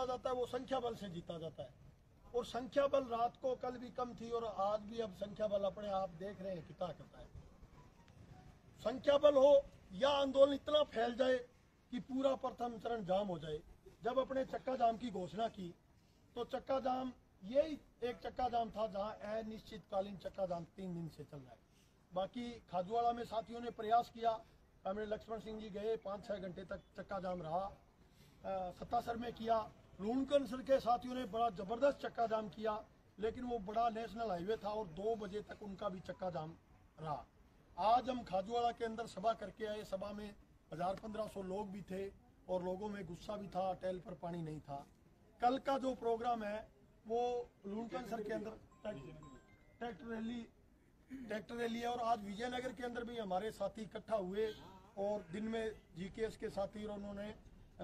जीता जाता है वो संख्या बल से जीता जाता है। और संख्या बल रात को कल भी कम थी और आज भी अब संख्या बल अपने आप देख रहे हैं कितना करता है। संख्या बल हो या आंदोलन इतना फैल जाए कि पूरा प्रथम चरण जाम हो जाए। जब अपने चक्का जाम की घोषणा की तो चक्का जाम यही एक चक्का जाम था जहां अनिश्चितकालीन चक्का जाम 3 दिन से चल रहा है। बाकी खाजूवाड़ा में साथियों ने प्रयास किया, हमें लक्ष्मण सिंह जी गए, 5-6 घंटे तक चक्का जाम रहा। सत्तासर में किया, लूणकनसर के साथियों ने बड़ा जबरदस्त चक्का जाम किया, लेकिन वो बड़ा नेशनल हाईवे था और 2 बजे तक उनका भी चक्का जाम रहा। आज हम खाजूवाड़ा के अंदर सभा करके आए, सभा में 1000-1500 लोग भी थे और लोगों में गुस्सा भी था, टैल पर पानी नहीं था। कल का जो प्रोग्राम है वो लूणकनसर के अंदर ट्रैक्टर रैली है और आज विजयनगर के अंदर भी हमारे साथी इकट्ठा हुए और दिन में जीकेएस के साथी और उन्होंने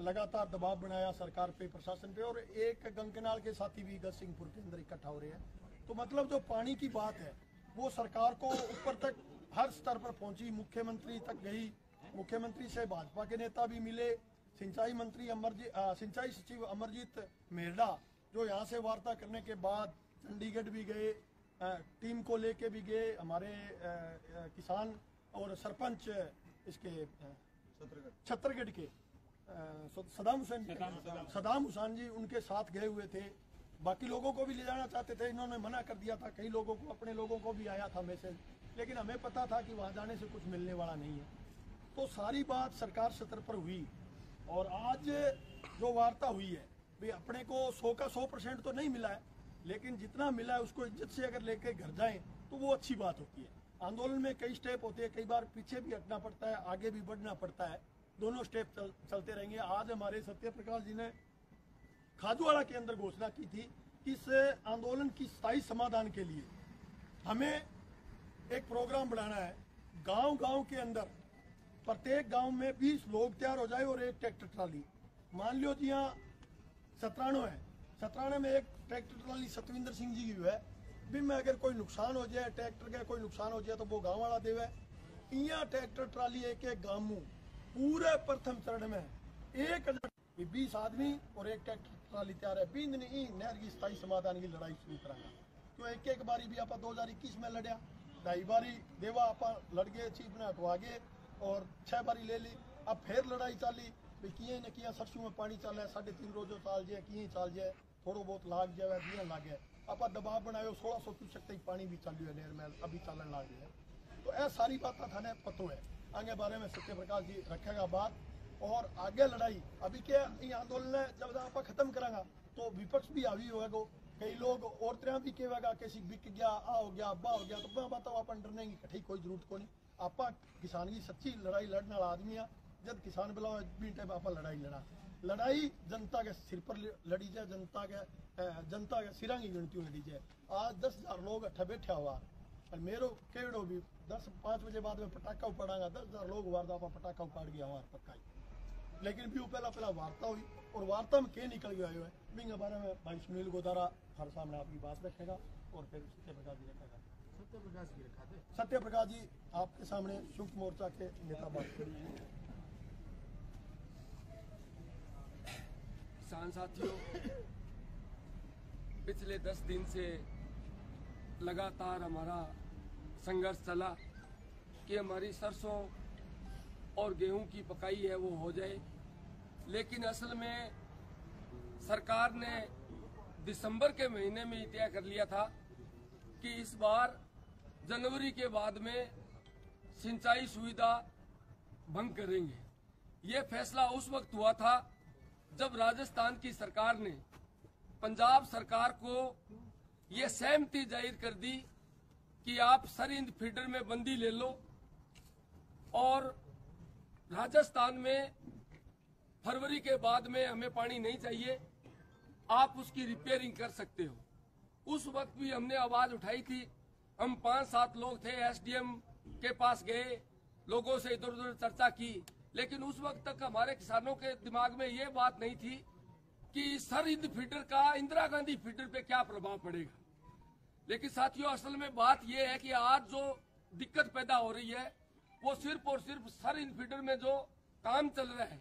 लगातार दबाव बनाया सरकार पे, प्रशासन पे, और एक गंगनाल के साथी भी गजसिंहपुर के अंदर इकट्ठा हो रहे हैं। तो मतलब जो पानी की बात है वो सरकार को ऊपर तक हर स्तर पर पहुंची, मुख्यमंत्री तक गई। मुख्यमंत्री से भाजपा के नेता भी मिले, सिंचाई सचिव अमरजीत मेहरा जो यहाँ से वार्ता करने के बाद चंडीगढ़ भी गए, टीम को लेके भी गए। हमारे किसान और सरपंच इसके छत्तरगढ़ के सदाम हुसैन जी उनके साथ गए हुए थे। बाकी लोगों को भी ले जाना चाहते थे, इन्होंने मना कर दिया था। कई लोगों को, अपने लोगों को भी आया था मैसेज, लेकिन हमें पता था कि वहाँ जाने से कुछ मिलने वाला नहीं है। तो सारी बात सरकार स्तर पर हुई और आज जो वार्ता हुई है भाई, अपने को 100 का 100% तो नहीं मिला है, लेकिन जितना मिला है उसको इज्जत से अगर लेके घर जाएं तो वो अच्छी बात होती है। आंदोलन में कई स्टेप होते हैं, कई बार पीछे भी हटना पड़ता है, आगे भी बढ़ना पड़ता है, दोनों स्टेप चलते रहेंगे। आज हमारे सत्य प्रकाश जी ने खाजूवाड़ा के अंदर घोषणा की थी कि इस आंदोलन की स्थायी समाधान के लिए हमें एक प्रोग्राम बनाना है। गांव-गांव के अंदर प्रत्येक गांव में 20 लोग तैयार हो जाए और एक ट्रैक्टर ट्राली। मान लो जी यहाँ 17 है, 17 में एक ट्रैक्टर ट्राली सतविंदर सिंह जी की है। भी में अगर कोई नुकसान हो जाए, ट्रैक्टर का कोई नुकसान हो जाए तो वो गाँव वाला देवे। यहाँ ट्रैक्टर ट्राली एक गाँव में पूरे प्रथम चरण में 20 आदमी और एक ट्रैक्टर ट्राली तैयार है। 20 दिन ही नहर की स्थायी समाधान की लड़ाई शुरू करांगा। तो एक बारी भी आप 2021 में लड़िया, 2.5 बारी देवा आप लड़ गए, चीफ ने हटवा गए और 6 बारी ले ली। अब फिर लड़ाई चाली भी किए न किया, सरसों में पानी चल रहा है, 3.5 रोजो चाल जाए, किए चाल जाए, थोड़ा बहुत लाग जाए, दिया लागे। आप दबाव बनाए, 1600 क्यूसेक तक पानी भी चल रही है नहर में, अभी चलन लाग है। तो यह सारी बात थाने पतो है। आगे बारे में सत्य प्रकाश जी रखेगा बात और आगे लड़ाई। अभी क्या ये आंदोलन है, जब आप खत्म करांगा तो विपक्ष भी हावी होगा, कई लोग और तरह भी कहेगा किसी बिक गया, आ हो गया, बा हो गया। तो बात आप डरने की कठी कोई जरूरत को नहीं। आप किसान की सच्ची लड़ाई लड़ने वाला आदमी है। जब किसान बुलाओ भी टाइम आप लड़ाई लड़ाई जनता के सिर पर लड़ी जाए, जनता के सिरा की गिनती लड़ी जाए। आज 10,000 लोग अट्ठा बैठा हुआ और मेरो केड़ो भी 5 बजे बाद में पटाखा उपाड़ागा, 10,000 लोग वारदा आप पटाखा उपाड़ गया हमारे पक्का ही। लेकिन भी पहला वार्ता हुई और वार्ता में क्या निकल गया है बिंग बारे में भाई सुनील गोदारा हर सामने आपकी बात रखेगा और फिर सत्य प्रकाश जी रखेगा। सत्य प्रकाश जी आपके सामने संयुक्त मोर्चा के नेता बात करेंगे। किसान साथियों, पिछले 10 दिन से लगातार हमारा संघर्ष चला कि हमारी सरसों और गेहूं की पकाई है वो हो जाए, लेकिन असल में सरकार ने दिसंबर के महीने में तय कर लिया था कि इस बार जनवरी के बाद में सिंचाई सुविधा भंग करेंगे। ये फैसला उस वक्त हुआ था जब राजस्थान की सरकार ने पंजाब सरकार को ये सहमति जाहिर कर दी कि आप सरिंद फीडर में बंदी ले लो और राजस्थान में फरवरी के बाद में हमें पानी नहीं चाहिए, आप उसकी रिपेयरिंग कर सकते हो। उस वक्त भी हमने आवाज उठाई थी। हम 5-7 लोग थे, एसडीएम के पास गए, लोगों से इधर उधर चर्चा की, लेकिन उस वक्त तक हमारे किसानों के दिमाग में ये बात नहीं थी कि सरिंद फीडर का इंदिरा गांधी फीडर पे क्या प्रभाव पड़ेगा। लेकिन साथियों, असल में बात यह है कि आज जो दिक्कत पैदा हो रही है वो सिर्फ और सिर्फ सरिंद फीडर में जो काम चल रहा है,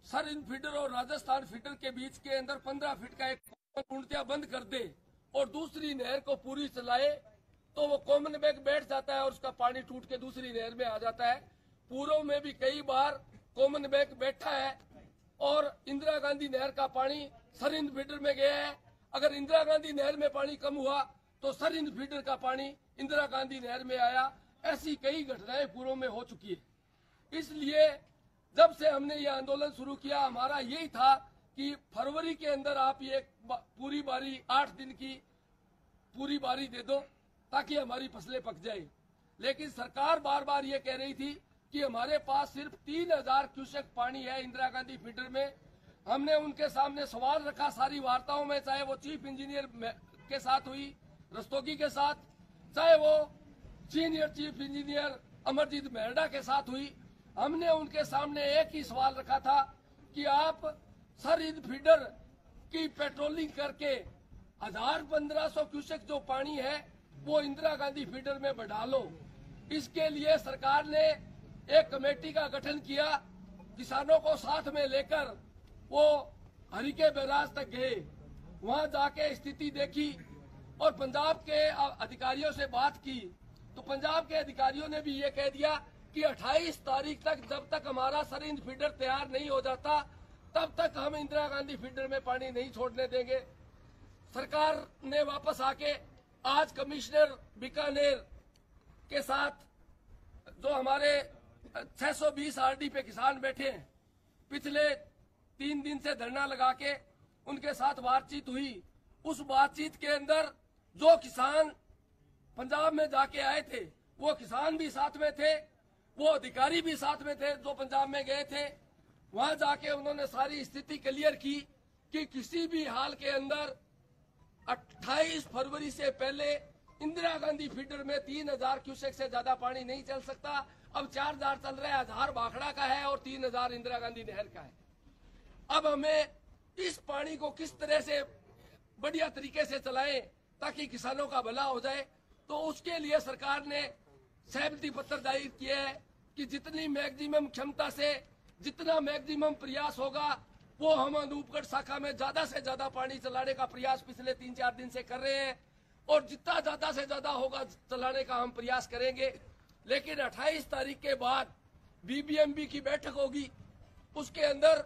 सरहिंद फीडर और राजस्थान फीडर के बीच के अंदर 15 फीट का एक पूर्णतया बंद कर दे और दूसरी नहर को पूरी चलाए तो वो कॉमन बैंक बैठ जाता है और उसका पानी टूट के दूसरी नहर में आ जाता है। पूर्व में भी कई बार कॉमन बैंक बैठा है और इंदिरा गांधी नहर का पानी सरहिंद फीडर में गया है। अगर इंदिरा गांधी नहर में पानी कम हुआ तो सरहिंद फीडर का पानी इंदिरा गांधी नहर में आया। ऐसी कई घटनाएं पूर्व में हो चुकी है। इसलिए जब से हमने ये आंदोलन शुरू किया, हमारा यही था कि फरवरी के अंदर आप ये पूरी बारी 8 दिन की पूरी बारी दे दो ताकि हमारी फसलें पक जाए। लेकिन सरकार बार बार ये कह रही थी कि हमारे पास सिर्फ 3000 क्यूसेक पानी है इंदिरा गांधी फीडर में। हमने उनके सामने सवाल रखा सारी वार्ताओं में, चाहे वो चीफ इंजीनियर के साथ हुई रस्तोगी के साथ, चाहे वो senior chief engineer Amarjeet Mehrda के साथ हुई। हमने उनके सामने एक ही सवाल रखा था कि आप सरहिंद फीडर की पेट्रोलिंग करके 1500 क्यूसेक जो पानी है वो इंदिरा गांधी फीडर में बढ़ा लो। इसके लिए सरकार ने एक कमेटी का गठन किया, किसानों को साथ में लेकर वो हरिके बैराज तक गए, वहां जाके स्थिति देखी और पंजाब के अधिकारियों से बात की तो पंजाब के अधिकारियों ने भी ये कह दिया कि 28 तारीख तक जब तक हमारा सरहिंद फीडर तैयार नहीं हो जाता तब तक हम इंदिरा गांधी फीडर में पानी नहीं छोड़ने देंगे। सरकार ने वापस आके आज कमिश्नर बीकानेर के साथ जो हमारे 620 आरडी पे किसान बैठे हैं, पिछले 3 दिन से धरना लगा के उनके साथ बातचीत हुई। उस बातचीत के अंदर जो किसान पंजाब में जाके आए थे वो किसान भी साथ में थे, वो अधिकारी भी साथ में थे जो पंजाब में गए थे। वहां जाके उन्होंने सारी स्थिति क्लियर की कि किसी भी हाल के अंदर 28 फरवरी से पहले इंदिरा गांधी फीडर में 3000 क्यूसेक से ज्यादा पानी नहीं चल सकता। अब 4000 चल रहा है, 1000 भाखड़ा का है और 3000 इंदिरा गांधी नहर का है। अब हमें इस पानी को किस तरह से बढ़िया तरीके से चलाएं ताकि किसानों का भला हो जाए, तो उसके लिए सरकार ने सहमति पत्र दायर किया है कि जितनी मैक्सिमम क्षमता से जितना मैक्सिमम प्रयास होगा वो हम अनूपगढ़ शाखा में ज्यादा से ज्यादा पानी चलाने का प्रयास पिछले 3-4 दिन से कर रहे हैं और जितना ज्यादा से ज्यादा होगा चलाने का हम प्रयास करेंगे। लेकिन 28 तारीख के बाद बीबीएमबी की बैठक होगी, उसके अंदर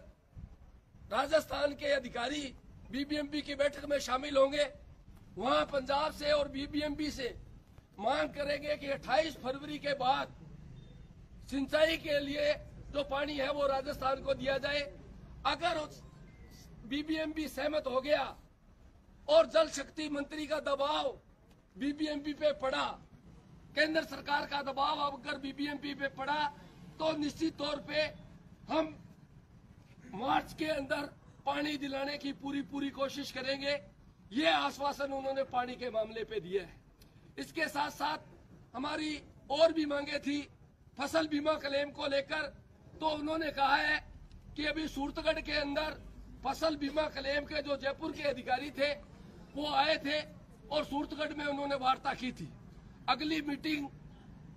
राजस्थान के अधिकारी बीबीएमबी की बैठक में शामिल होंगे। वहां पंजाब से और बीबीएमबी से मांग करेंगे कि 28 फरवरी के बाद सिंचाई के लिए जो पानी है वो राजस्थान को दिया जाए। अगर बीबीएमबी सहमत हो गया और जल शक्ति मंत्री का दबाव बीबीएमबी पे पड़ा, केंद्र सरकार का दबाव अगर बीबीएमबी पे पड़ा, तो निश्चित तौर पे हम मार्च के अंदर पानी दिलाने की पूरी कोशिश करेंगे। ये आश्वासन उन्होंने पानी के मामले पे दिया है। इसके साथ साथ हमारी और भी मांगे थी फसल बीमा क्लेम को लेकर, तो उन्होंने कहा है कि अभी सूरतगढ़ के अंदर फसल बीमा क्लेम के जो जयपुर के अधिकारी थे वो आए थे और सूरतगढ़ में उन्होंने वार्ता की थी। अगली मीटिंग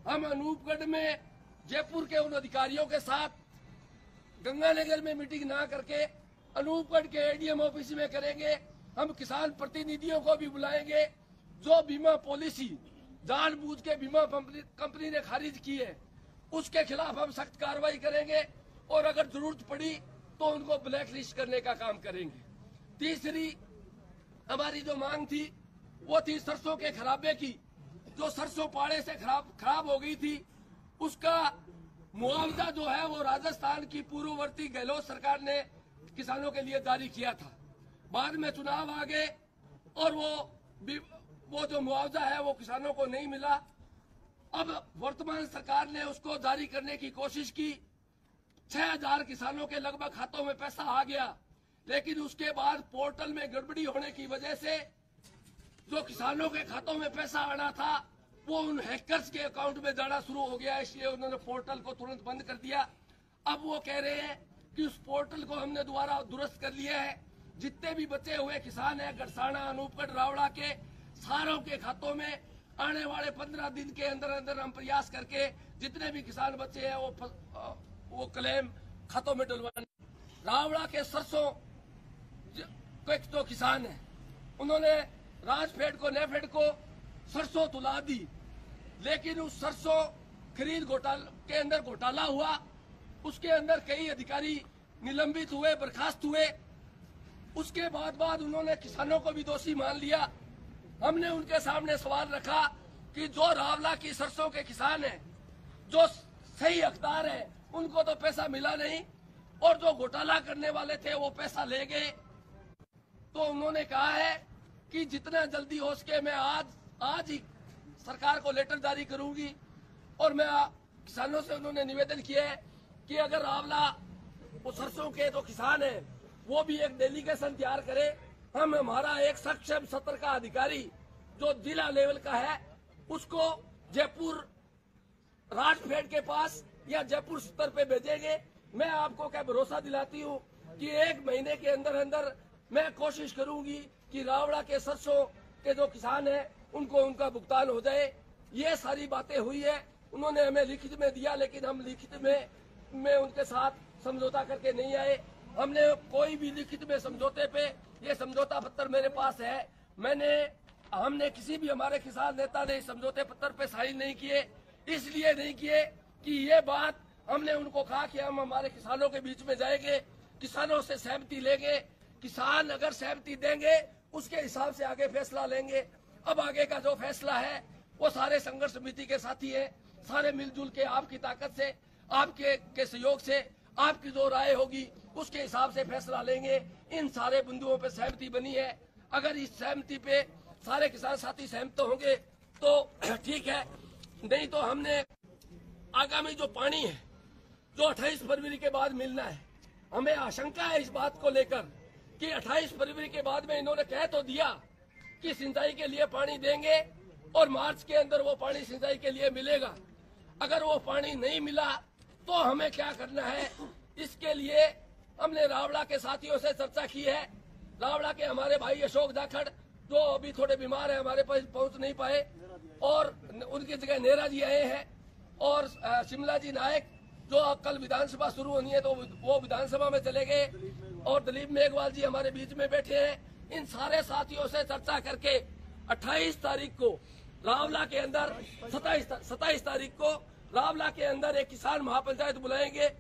हम अनूपगढ़ में जयपुर के उन अधिकारियों के साथ गंगानगर में मीटिंग ना करके अनूपगढ़ के एडीएम ऑफिस में करेंगे। हम किसान प्रतिनिधियों को भी बुलाएंगे। जो बीमा पॉलिसी जानबूझ के बीमा कंपनी ने खारिज की है उसके खिलाफ हम सख्त कार्रवाई करेंगे और अगर जरूरत पड़ी तो उनको ब्लैक लिस्ट करने का काम करेंगे। तीसरी हमारी जो मांग थी वो थी सरसों के खराबे की। जो सरसों पाड़े से खराब हो गई थी उसका मुआवजा जो है वो राजस्थान की पूर्ववर्ती गहलोत सरकार ने किसानों के लिए जारी किया था। बाद में चुनाव आ गए और वो जो मुआवजा है वो किसानों को नहीं मिला। अब वर्तमान सरकार ने उसको जारी करने की कोशिश की। 6000 किसानों के लगभग खातों में पैसा आ गया, लेकिन उसके बाद पोर्टल में गड़बड़ी होने की वजह से जो किसानों के खातों में पैसा आना था वो उन हैकर्स के अकाउंट में जाना शुरू हो गया, इसलिए उन्होंने पोर्टल को तुरंत बंद कर दिया। अब वो कह रहे हैं कि उस पोर्टल को हमने दोबारा दुरुस्त कर लिया है। जितने भी बचे हुए किसान हैं गड़साना, अनूपगढ़, रावड़ा के सारों के खातों में आने वाले 15 दिन के अंदर अंदर हम प्रयास करके जितने भी किसान बचे हैं वो क्लेम खातों में डलवाने। रावड़ा के सरसों के जो किसान है उन्होंने राजफेड को नेफेड को सरसों तुला दी, लेकिन उस सरसों खरीद घोटाले के अंदर घोटाला हुआ, उसके अंदर कई अधिकारी निलंबित हुए, बर्खास्त हुए। उसके बाद उन्होंने किसानों को भी दोषी मान लिया। हमने उनके सामने सवाल रखा कि जो रावला की सरसों के किसान हैं, जो सही हकदार है, उनको तो पैसा मिला नहीं और जो घोटाला करने वाले थे वो पैसा ले गए। तो उन्होंने कहा है कि जितना जल्दी हो सके मैं आज ही सरकार को लेटर जारी करूंगी। और मैं किसानों से उन्होंने निवेदन किया है कि अगर रावला वो सरसों के जो किसान है वो भी एक डेलीगेशन तैयार करे, हम हमारा एक सक्षम सत्र का अधिकारी जो जिला लेवल का है उसको जयपुर राजफेड के पास या जयपुर स्तर पे भेजेंगे। मैं आपको क्या भरोसा दिलाती हूँ कि 1 महीने के अंदर अंदर मैं कोशिश करूंगी कि रावड़ा के सरसों के जो किसान हैं उनको उनका भुगतान हो जाए। ये सारी बातें हुई है, उन्होंने हमें लिखित में दिया, लेकिन हम लिखित में उनके साथ समझौता करके नहीं आए। हमने कोई भी लिखित में समझौते पे, ये समझौता पत्र मेरे पास है, हमने किसी भी हमारे किसान नेता ने इस समझौते पत्र पे साइन नहीं किए। इसलिए नहीं किए कि ये बात हमने उनको कहा कि हम हमारे किसानों के बीच में जाएंगे, किसानों से सहमति लेंगे, किसान अगर सहमति देंगे उसके हिसाब से आगे फैसला लेंगे। अब आगे का जो फैसला है वो सारे संघर्ष समिति के साथी है, सारे मिलजुल के आपकी ताकत से, आपके सहयोग से, आपकी जो राय होगी उसके हिसाब से फैसला लेंगे। इन सारे बिंदुओं पे सहमति बनी है। अगर इस सहमति पे सारे किसान साथी सहमत होंगे तो ठीक है, नहीं तो हमने आगामी जो पानी है जो 28 फरवरी के बाद मिलना है, हमें आशंका है इस बात को लेकर कि 28 फरवरी के बाद में इन्होंने कह तो दिया कि सिंचाई के लिए पानी देंगे और मार्च के अंदर वो पानी सिंचाई के लिए मिलेगा। अगर वो पानी नहीं मिला तो हमें क्या करना है, इसके लिए हमने रावड़ा के साथियों से चर्चा की है। रावड़ा के हमारे भाई अशोक जाखड़ जो अभी थोड़े बीमार है, हमारे पास पहुंच नहीं पाए, और उनकी जगह नेहरा जी आए हैं, और शिमला जी नायक जो कल विधानसभा शुरू होनी है तो वो विधानसभा में चले गए, और दिलीप मेघवाल जी हमारे बीच में बैठे हैं। इन सारे साथियों से चर्चा करके 28 तारीख को रावला के अंदर 27 तारीख को रावला के अंदर एक किसान महापंचायत बुलाएंगे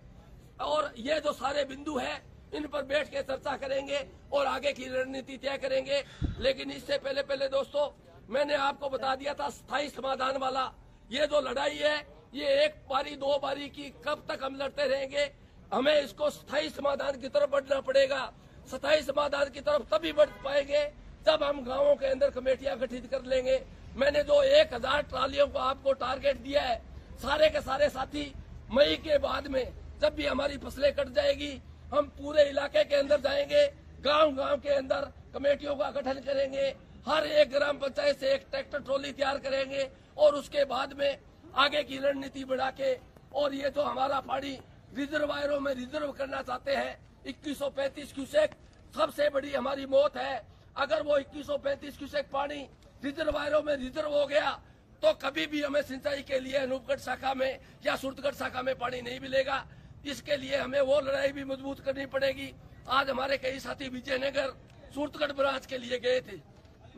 और ये जो सारे बिंदु है इन पर बैठ के चर्चा करेंगे और आगे की रणनीति तय करेंगे। लेकिन इससे पहले दोस्तों, मैंने आपको बता दिया था स्थायी समाधान वाला ये जो लड़ाई है, ये 1 बारी 2 बारी की कब तक हम लड़ते रहेंगे। हमें इसको स्थायी समाधान की तरफ बढ़ना पड़ेगा। स्थायी समाधान की तरफ तभी बढ़ पाएंगे जब हम गांवों के अंदर कमेटियां गठित कर लेंगे। मैंने जो 1000 ट्रालियों को आपको टारगेट दिया है, सारे के सारे साथी मई के बाद में जब भी हमारी फसलें कट जाएगी, हम पूरे इलाके के अंदर जाएंगे, गांव के अंदर कमेटियों का गठन करेंगे, हर एक ग्राम पंचायत से एक ट्रैक्टर ट्रॉली तैयार करेंगे और उसके बाद में आगे की रणनीति बढ़ा के, और ये जो हमारा पानी रिजर्वायरों में रिजर्व करना चाहते हैं 2135 क्यूसेक, सबसे बड़ी हमारी मौत है। अगर वो 2135 क्यूसेक पानी रिजर्वायरों में रिजर्व हो गया तो कभी भी हमें सिंचाई के लिए अनूपगढ़ शाखा में या सूरतगढ़ शाखा में पानी नहीं मिलेगा। इसके लिए हमें वो लड़ाई भी मजबूत करनी पड़ेगी। आज हमारे कई साथी विजयनगर सूरतगढ़ ब्रांच के लिए गए थे,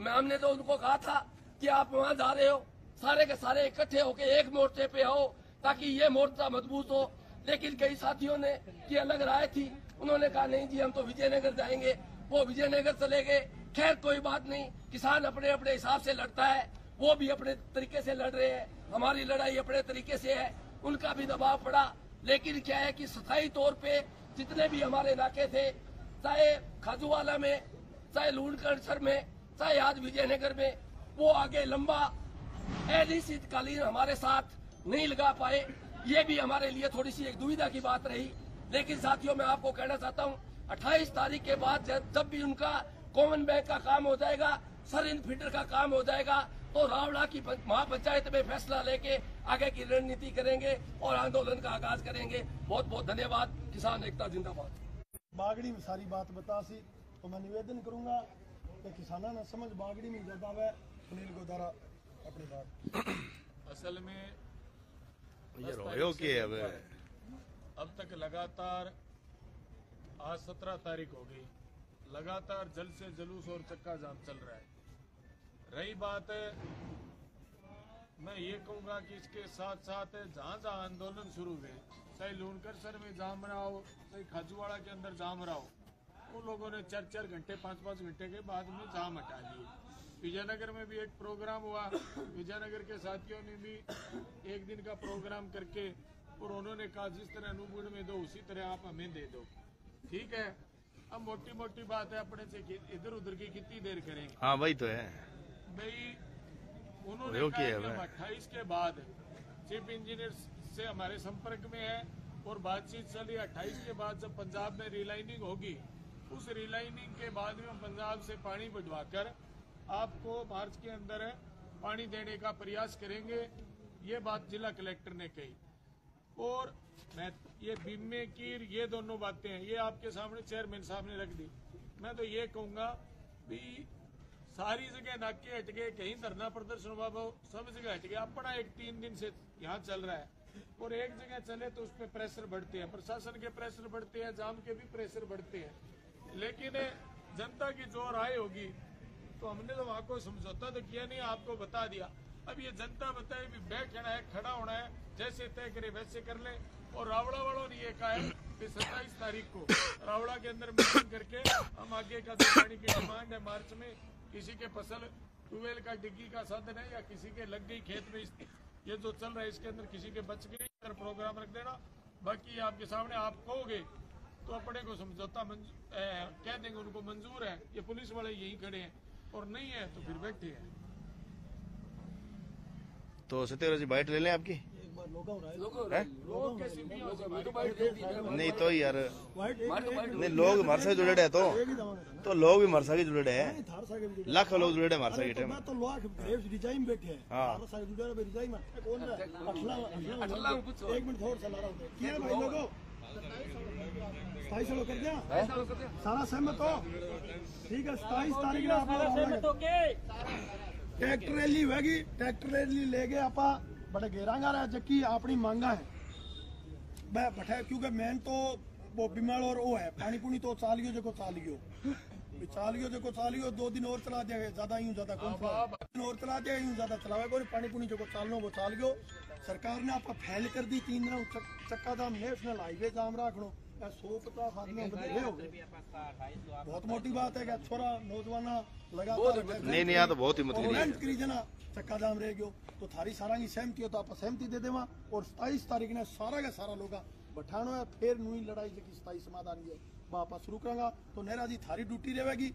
हमने तो उनको कहा था कि आप वहाँ जा रहे हो, सारे के सारे इकट्ठे होके एक मोर्चे पे हो ताकि ये मोर्चा मजबूत हो। लेकिन कई साथियों ने की अलग राय थी, उन्होंने कहा नहीं जी हम तो विजयनगर जाएंगे, वो विजयनगर चले गए। खैर कोई बात नहीं, किसान अपने अपने हिसाब से लड़ता है, वो भी अपने तरीके से लड़ रहे हैं, हमारी लड़ाई अपने तरीके से है, उनका भी दबाव पड़ा। लेकिन क्या है कि स्थायी तौर पे जितने भी हमारे इलाके थे, चाहे खाजूवाला में, चाहे लूणकरसर में, चाहे आज विजयनगर में, वो आगे लंबा अनिश्चितकालीन हमारे साथ नहीं लगा पाए। ये भी हमारे लिए थोड़ी सी एक दुविधा की बात रही। लेकिन साथियों मैं आपको कहना चाहता हूँ 28 तारीख के बाद जब भी उनका कॉमन बैंक का काम हो जाएगा, सरिन फीडर का काम हो जाएगा, तो रावड़ा की महापंचायत में फैसला लेके आगे की रणनीति करेंगे और आंदोलन का आगाज करेंगे। बहुत बहुत धन्यवाद। किसान एकता जिंदाबाद। बागड़ी में सारी बात बता सी तो मैं निवेदन करूंगा कि किसाना न समझ बागड़ी में ज्यादा है। सुनील गोदारा अपनी बात। असल में ये रोयो के अब तक लगातार आज 17 तारीख हो गई, लगातार जल से जुलूस और चक्का जाम चल रहा है। रही बात है, मैं ये कहूँगा कि इसके साथ साथ जहाँ जहाँ आंदोलन शुरू हुए, चाहे लूनकरसर में जाम रहा हो, चाहे खाजूवाड़ा के अंदर जाम रहा हो, उन लोगों ने 4-4 घंटे 5-5 घंटे के बाद में जाम हटा लिए। विजयनगर में भी एक प्रोग्राम हुआ, विजयनगर के साथियों ने भी एक दिन का प्रोग्राम करके और उन्होंने कहा जिस तरह अनूपगढ़ में दो उसी तरह आप हमें दे दो। ठीक है, अब मोटी मोटी बात है, अपने से इधर उधर की कितनी देर करेंगे। हाँ वही तो है भाई उन्होंने कहा कि 28 के बाद चीफ इंजीनियर से हमारे संपर्क में है और बातचीत चली। 28 के बाद जब पंजाब में रिलाइनिंग होगी, उस रिलाइनिंग के बाद में हम पंजाब से पानी बढ़वाकर आपको मार्च के अंदर पानी देने का प्रयास करेंगे। ये बात जिला कलेक्टर ने कही। और मैं ये बीमे की ये दोनों बातें हैं, ये आपके सामने चेयरमैन साहब ने रख दी। मैं तो ये कहूंगा भी सारी जगह नाके हट गए, कहीं धरना प्रदर्शन हुआ, सब जगह हट गया। अपना एक 3 दिन से यहाँ चल रहा है और एक जगह चले तो उस पर प्रेशर बढ़ते हैं, प्रशासन के प्रेशर बढ़ते हैं, जाम के भी प्रेशर बढ़ते हैं। लेकिन जनता की जो राय होगी, तो हमने तो वहां को समझौता तो किया नहीं, आपको बता दिया। अब ये जनता बताए भी बैठना है, खड़ा होना है, जैसे तय करे वैसे कर ले। और रावड़ा वालों ने ये कहा है कि 27 तारीख को रावड़ा के अंदर मीटिंग करके हम आगे का जो पानी की डिमांड है, मार्च में किसी के फसल ट्यूबवेल का डिग्गी का साधन है या किसी के लग गई खेत में, ये जो चल रहा है इसके अंदर किसी के बच गई, अगर प्रोग्राम रख देना। बाकी आपके सामने आप कहोगे तो अपने को समझौता कह देंगे, उनको मंजूर है, ये पुलिस वाले यही खड़े हैं, और नहीं है तो फिर बैठे हैं। तो सत्यव्रत जी बाइट ले लें आपकी। लोग कैसे भी हो नहीं तो यार नहीं, लोग हमारे साथ जुड़े हैं तो लोग भी हमारे साथ जुड़े हैं, लाख लोग जुड़े हैं हमारे साथ। तो लोग रिजाइन बैठे हैं। हाँ। एक मिनट थोड़ा सा ला रहा हूँ। क्या भाई लोगों 27 कर दिया, सारा सहमत हो? ठीक है, 27 तारीख ट्रैक्टर रैली होगी, ट्रैक्टर रैली ले गए आप बड़े घेरांगा रहा जबकि अपनी मांगा है बैठे, क्योंकि मेन तो वो बिमल और वो है पानी पुनी तो चाल गयो जो चाल गयो 2 दिन और चला दिया, ज्यादा यूं ज्यादा कौन और चला दिया, यूं ज्यादा चलावे कोई पानी पुनी जो चालनो वो चाल गयो। सरकार ने आप फैल कर दी 3 दिन चक्का दाम नेशनल हाईवे जाम रखो, 150 आदमी हो गए। बहुत मोटी बात है कि छोरा नौजवान लगातार नहीं यहाँ तो बहुत हिम्मत करी जना चक्का जाम रह गयो। तो थारी सारा की सहमति हो तो आप सहमति दे देवा और 27 तारीख ने सारा का सारा लोग बैठानो है, फिर नई लड़ाई जी 27 समाधान है वापस शुरू करेंगे। तो नेहरा जी थारी ड्यूटी रहेगी,